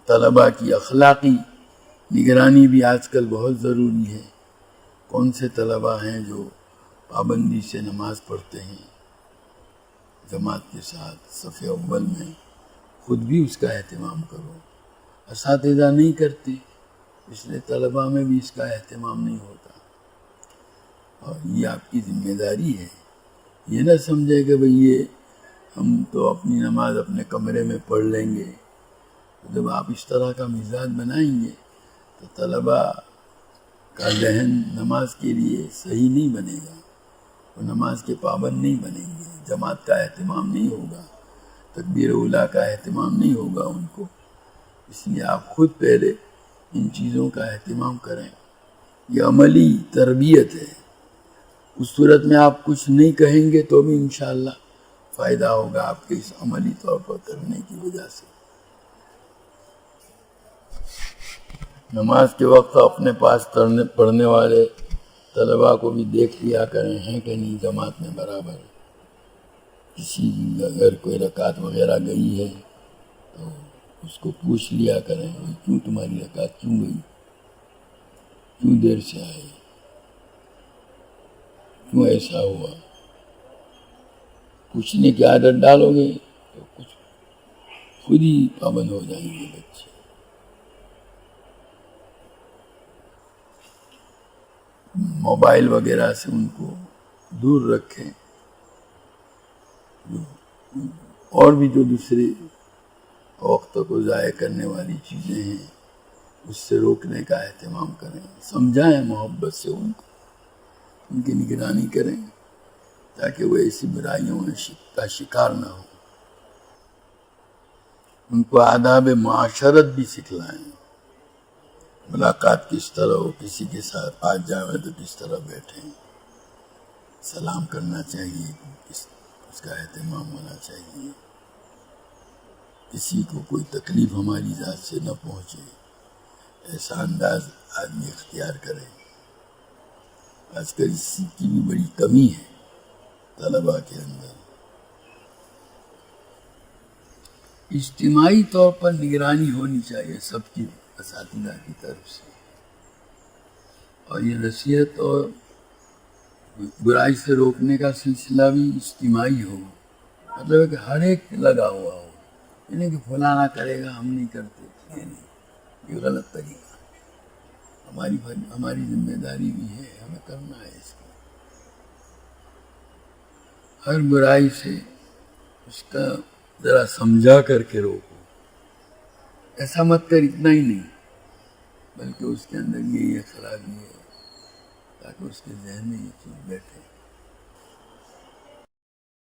طلباء کی اخلاقی نگرانی بھی آج کل بہت ضروری ہے. کون سے طلباء ہیں جو پابندی سے نماز پڑھتے ہیں جماعت کے ساتھ صف اول میں، خود بھی اس کا اہتمام کرو. اساتذہ نہیں کرتے، اس لیے طلباء میں بھی اس کا اہتمام نہیں ہوتا. اور یہ آپ کی ذمہ داری ہے. یہ نہ سمجھے کہ بھئی یہ ہم تو اپنی نماز اپنے کمرے میں پڑھ لیں گے. جب آپ اس طرح کا مزاج بنائیں گے تو طلباء کا ذہن نماز کے لیے صحیح نہیں بنے گا، وہ نماز کے پابند نہیں بنیں گے، جماعت کا اہتمام نہیں ہوگا، تکبیر اولیٰ کا اہتمام نہیں ہوگا ان کو. اس لیے آپ خود پہلے ان چیزوں کا اہتمام کریں. یہ عملی تربیت ہے. اس صورت میں آپ کچھ نہیں کہیں گے تو بھی انشاءاللہ فائدہ ہوگا آپ کے اس عملی طور پر کرنے کی وجہ سے. نماز کے وقت اپنے پاس پڑھنے والے طلباء کو بھی دیکھ لیا کریں ہیں کہ نہیں جماعت میں برابر. کسی اگر کوئی رکعت وغیرہ گئی ہے تو اس کو پوچھ لیا کریں کیوں تمہاری رکعت کیوں گئی، کیوں دیر سے آئے، کیوں ایسا ہوا. پوچھنے کی عادت ڈالو گے تو کچھ خود ہی پابند ہو جائیں گے بچے. موبائل وغیرہ سے ان کو دور رکھیں. اور بھی جو دوسری وقت کو ضائع کرنے والی چیزیں ہیں اس سے روکنے کا اہتمام کریں. سمجھائیں محبت سے ان کو، ان کی نگرانی کریں تاکہ وہ ایسی برائیوں کا شکار نہ ہو. ان کو آداب معاشرت بھی سکھلائیں. ملاقات کس طرح ہو، کسی کے ساتھ پاس جاوے تو کس طرح بیٹھیں، سلام کرنا چاہیے، اس کا اہتمام ہونا چاہیے. کسی کو کوئی تکلیف ہماری ذات سے نہ پہنچے، ایسا انداز آدمی اختیار کرے. آج کل اس کی بھی بڑی کمی ہے طلباء کے اندر. اجتماعی طور پر نگرانی ہونی چاہیے سب کی اساتذہ کی طرف سے، اور یہ نصیحت اور برائی سے روکنے کا سلسلہ بھی اجتماعی ہو. مطلب ہے کہ ہر ایک لگا ہوا ہو، یعنی کہ فلانا کرے گا ہم نہیں کرتے، یہ نہیں، یہ غلط طریقہ. ہماری ذمہ داری بھی ہے، ہمیں کرنا ہے. اس کو ہر برائی سے اس کا ذرا سمجھا کر کے روکو. ایسا مت کر اتنا ہی نہیں، بلکہ اس کے اندر یہ خرابی ہے تاکہ اس کے ذہن میں یہ چیز بیٹھے.